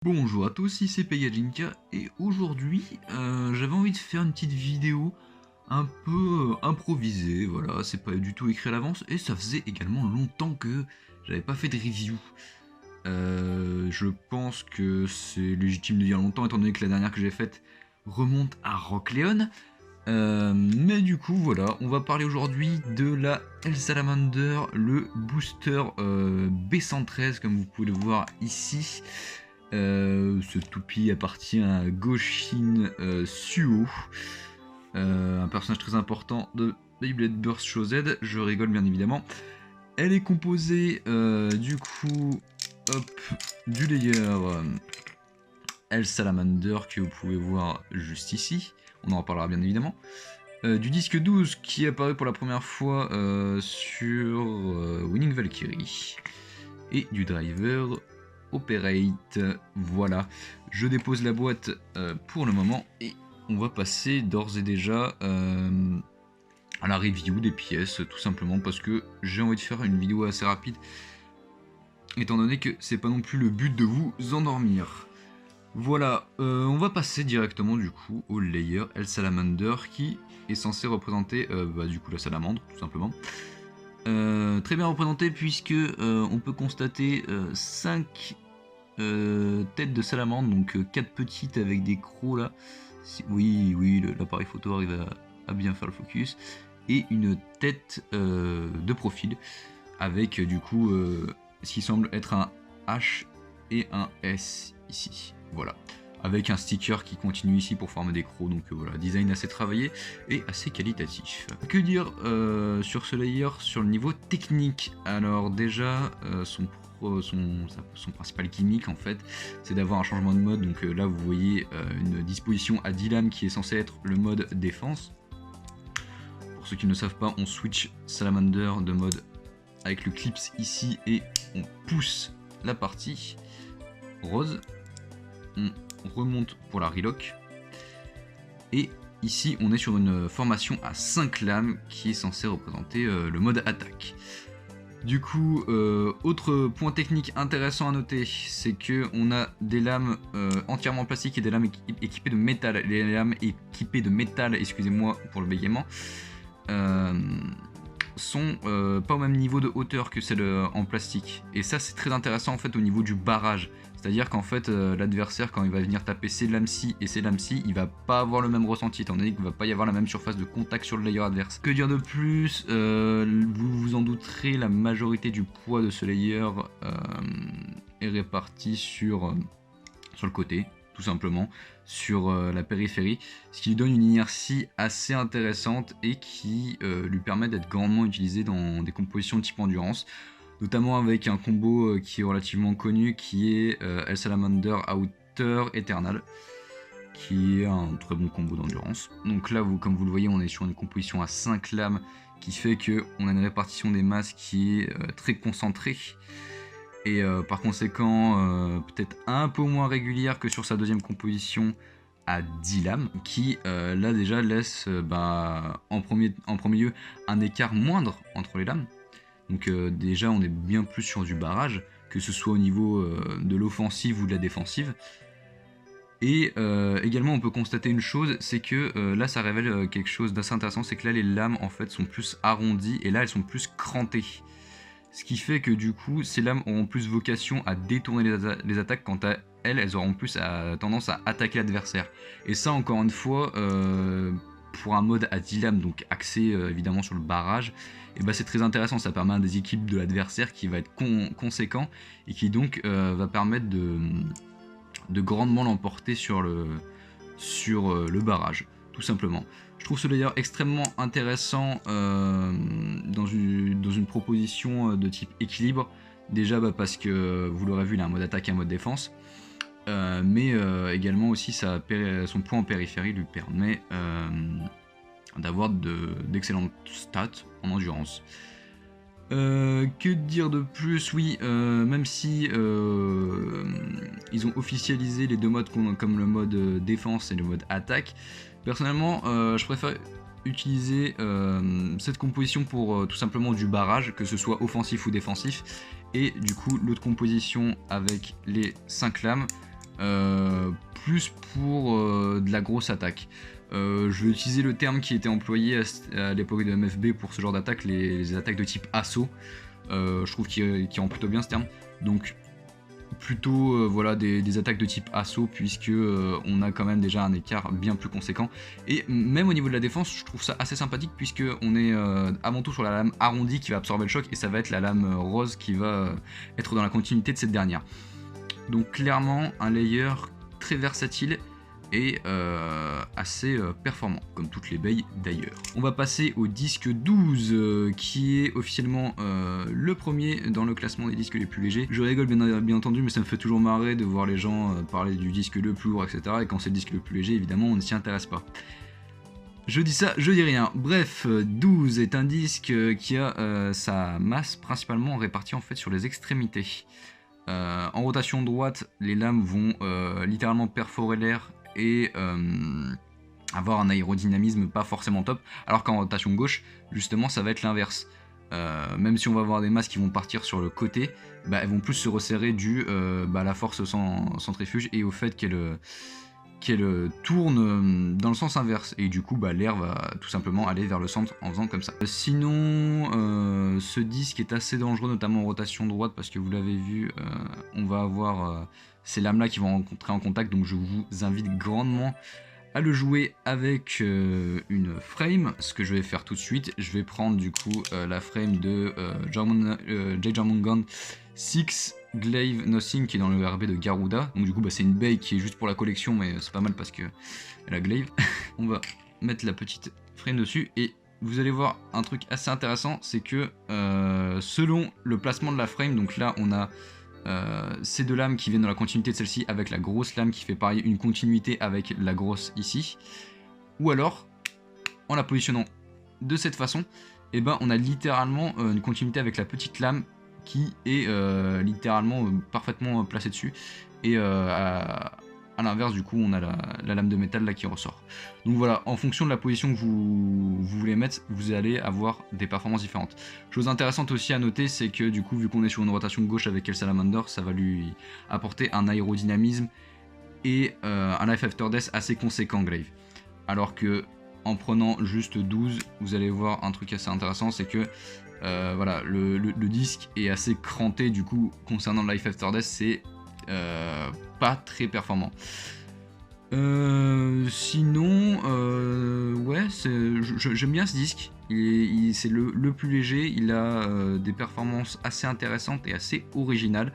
Bonjour à tous, ici c'est Pegajinka et aujourd'hui j'avais envie de faire une petite vidéo un peu improvisée, voilà, c'est pas du tout écrit à l'avance et ça faisait également longtemps que j'avais pas fait de review. Je pense que c'est légitime de dire longtemps étant donné que la dernière que j'ai faite remonte à Rock Leon. Mais du coup voilà, on va parler aujourd'hui de la El Salamander, le booster B113 comme vous pouvez le voir ici. Ce toupie appartient à Goshin Suo, un personnage très important de Beyblade Burst Show Z, je rigole bien évidemment. Elle est composée du coup du layer El Salamander que vous pouvez voir juste ici, on en reparlera bien évidemment. Du disque 12 qui apparaît pour la première fois sur Winning Valkyrie, et du driver Operate. Voilà, je dépose la boîte pour le moment et on va passer d'ores et déjà à la review des pièces, tout simplement parce que j'ai envie de faire une vidéo assez rapide étant donné que c'est pas non plus le but de vous endormir. Voilà, on va passer directement du coup au layer El Salamander qui est censé représenter du coup la salamandre tout simplement. Très bien représenté puisque on peut constater 5 têtes de salamandre, donc 4 petites avec des crocs là. Oui, l'appareil photo arrive à bien faire le focus. Et une tête de profil avec du coup ce qui semble être un H et un S ici. Voilà. Avec un sticker qui continue ici pour former des crocs, donc voilà, design assez travaillé et assez qualitatif. Que dire sur ce layer sur le niveau technique? Alors déjà, son principal gimmick en fait, c'est d'avoir un changement de mode, donc là vous voyez une disposition à 10 lames qui est censée être le mode défense. Pour ceux qui ne savent pas, on switch Salamander de mode avec le clips ici et on pousse la partie rose. On remonte pour la relock et ici on est sur une formation à 5 lames qui est censée représenter le mode attaque. Du coup, autre point technique intéressant à noter, c'est que on a des lames entièrement plastiques et des lames équipées de métal. Les lames équipées de métal, excusez-moi pour le bégaiement, sont pas au même niveau de hauteur que celles en plastique. Et ça c'est très intéressant en fait au niveau du barrage. C'est-à-dire qu'en fait l'adversaire quand il va venir taper ces lames-ci et ces lames-ci, il va pas avoir le même ressenti étant donné qu'il va pas y avoir la même surface de contact sur le layer adverse. Que dire de plus, vous vous en douterez, la majorité du poids de ce layer est réparti sur le côté, tout simplement, sur la périphérie, ce qui lui donne une inertie assez intéressante et qui lui permet d'être grandement utilisé dans des compositions de type endurance, notamment avec un combo qui est relativement connu, qui est El Salamander Outer Eternal, qui est un très bon combo d'endurance. Donc là, comme vous le voyez, on est sur une composition à 5 lames, qui fait qu'on a une répartition des masses qui est très concentrée, et par conséquent peut-être un peu moins régulière que sur sa deuxième composition à 10 lames, qui là déjà laisse en premier lieu un écart moindre entre les lames. Donc déjà on est bien plus sur du barrage, que ce soit au niveau de l'offensive ou de la défensive. Et également on peut constater une chose, c'est que là ça révèle quelque chose d'assez intéressant, c'est que là les lames en fait sont plus arrondies et là elles sont plus crantées. Ce qui fait que du coup ces lames auront plus vocation à détourner les attaques, quant à elles auront plus tendance à attaquer l'adversaire. Et ça encore une fois, pour un mode à 10 lames, donc axé évidemment sur le barrage, et c'est très intéressant, ça permet un déséquilibre de l'adversaire qui va être conséquent et qui donc va permettre de grandement l'emporter sur le barrage, tout simplement. Je trouve ce layer extrêmement intéressant dans une proposition de type équilibre, déjà parce que vous l'aurez vu, il a un mode attaque et un mode défense, mais également aussi son poids en périphérie lui permet d'avoir d'excellentes stats en endurance. Que dire de plus? Oui, même si ils ont officialisé les deux modes comme le mode défense et le mode attaque, personnellement je préfère utiliser cette composition pour tout simplement du barrage, que ce soit offensif ou défensif, et du coup l'autre composition avec les 5 lames plus pour de la grosse attaque. Je vais utiliser le terme qui était employé à l'époque de MFB pour ce genre d'attaque, les attaques de type assaut. Je trouve qu'il rend plutôt bien ce terme. Donc plutôt voilà, des attaques de type assaut, puisque on a quand même déjà un écart bien plus conséquent. Et même au niveau de la défense, je trouve ça assez sympathique, puisque on est avant tout sur la lame arrondie qui va absorber le choc, et ça va être la lame rose qui va être dans la continuité de cette dernière. Donc clairement un layer très versatile et assez performant, comme toutes les bays d'ailleurs. On va passer au disque 12, qui est officiellement le premier dans le classement des disques les plus légers. Je rigole bien entendu, mais ça me fait toujours marrer de voir les gens parler du disque le plus lourd, etc. Et quand c'est le disque le plus léger, évidemment, on ne s'y intéresse pas. Je dis ça, je dis rien. Bref, 12 est un disque qui a sa masse principalement répartie en fait sur les extrémités. En rotation droite, les lames vont littéralement perforer l'air et avoir un aérodynamisme pas forcément top, alors qu'en rotation gauche, justement, ça va être l'inverse. Même si on va avoir des masses qui vont partir sur le côté, elles vont plus se resserrer dû à la force centrifuge et au fait qu'elle tourne dans le sens inverse, et du coup l'air va tout simplement aller vers le centre en faisant comme ça. Sinon ce disque est assez dangereux, notamment en rotation droite, parce que vous l'avez vu, on va avoir ces lames là qui vont rentrer en contact, donc je vous invite grandement à le jouer avec une frame. Ce que je vais faire tout de suite, je vais prendre du coup la frame de J. Jarmongan 6 Glaive Nothing, qui est dans le RB de Garuda. Donc du coup c'est une bae qui est juste pour la collection, mais c'est pas mal parce que elle a Glaive. On va mettre la petite frame dessus et vous allez voir un truc assez intéressant, c'est que selon le placement de la frame, donc là on a ces deux lames qui viennent dans la continuité de celle-ci, avec la grosse lame qui fait pareil une continuité avec la grosse ici, ou alors en la positionnant de cette façon, et on a littéralement une continuité avec la petite lame qui est littéralement parfaitement placée dessus, et à l'inverse du coup on a la lame de métal là qui ressort. Donc voilà, en fonction de la position que vous voulez mettre, vous allez avoir des performances différentes. Chose intéressante aussi à noter, c'est que du coup vu qu'on est sur une rotation gauche avec El Salamander, ça va lui apporter un aérodynamisme et un life after death assez conséquent Glaive. Alors que en prenant juste 12, vous allez voir un truc assez intéressant, c'est que voilà, le disque est assez cranté, du coup concernant le life after death, c'est pas très performant. Sinon, ouais, j'aime bien ce disque. C'est le plus léger, il a des performances assez intéressantes et assez originales.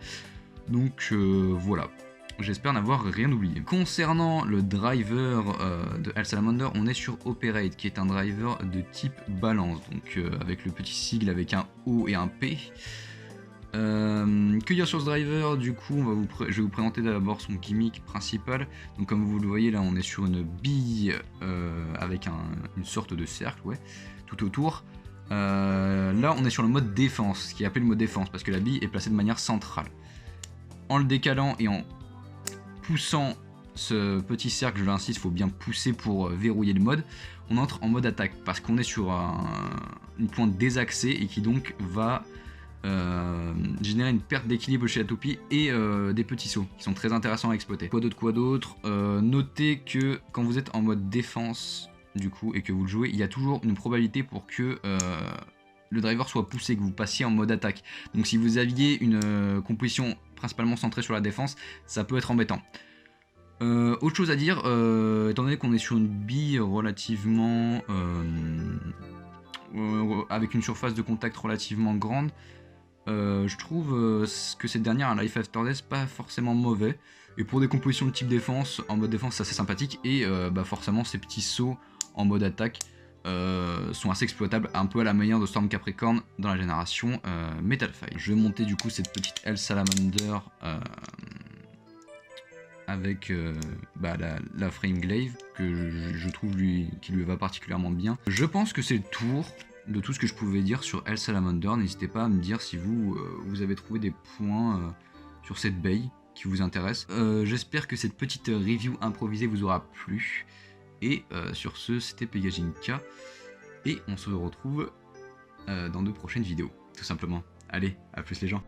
Donc voilà, j'espère n'avoir rien oublié. Concernant le driver de El Salamander, on est sur Operate, qui est un driver de type balance, donc avec le petit sigle avec un O et un P. Que dire sur ce driver? Du coup je vais vous présenter d'abord son gimmick principal. Donc comme vous le voyez là, on est sur une bille avec une sorte de cercle, ouais, tout autour. Là on est sur le mode défense, ce qui est appelé le mode défense, parce que la bille est placée de manière centrale. En le décalant et en poussant ce petit cercle, je l'insiste, il faut bien pousser pour verrouiller le mode, on entre en mode attaque, parce qu'on est sur une pointe désaxée et qui donc va générer une perte d'équilibre chez la toupie et des petits sauts qui sont très intéressants à exploiter. Quoi d'autre, notez que quand vous êtes en mode défense du coup et que vous le jouez, il y a toujours une probabilité pour que le driver soit poussé, que vous passiez en mode attaque. Donc si vous aviez une composition principalement centrée sur la défense, ça peut être embêtant. Autre chose à dire, étant donné qu'on est sur une bille relativement avec une surface de contact relativement grande, je trouve que cette dernière a un life after death pas forcément mauvais, et pour des compositions de type défense, en mode défense c'est assez sympathique, et forcément ces petits sauts en mode attaque sont assez exploitables, un peu à la manière de Storm Capricorn dans la génération Metal Fight. Je vais monter du coup cette petite El Salamander avec la frame glaive que je trouve qui lui va particulièrement bien. Je pense que c'est le tour de tout ce que je pouvais dire sur El Salamander. N'hésitez pas à me dire si vous avez trouvé des points sur cette bae qui vous intéresse. J'espère que cette petite review improvisée vous aura plu. Et sur ce, c'était Pegajinka. Et on se retrouve dans de prochaines vidéos, tout simplement. Allez, à plus les gens.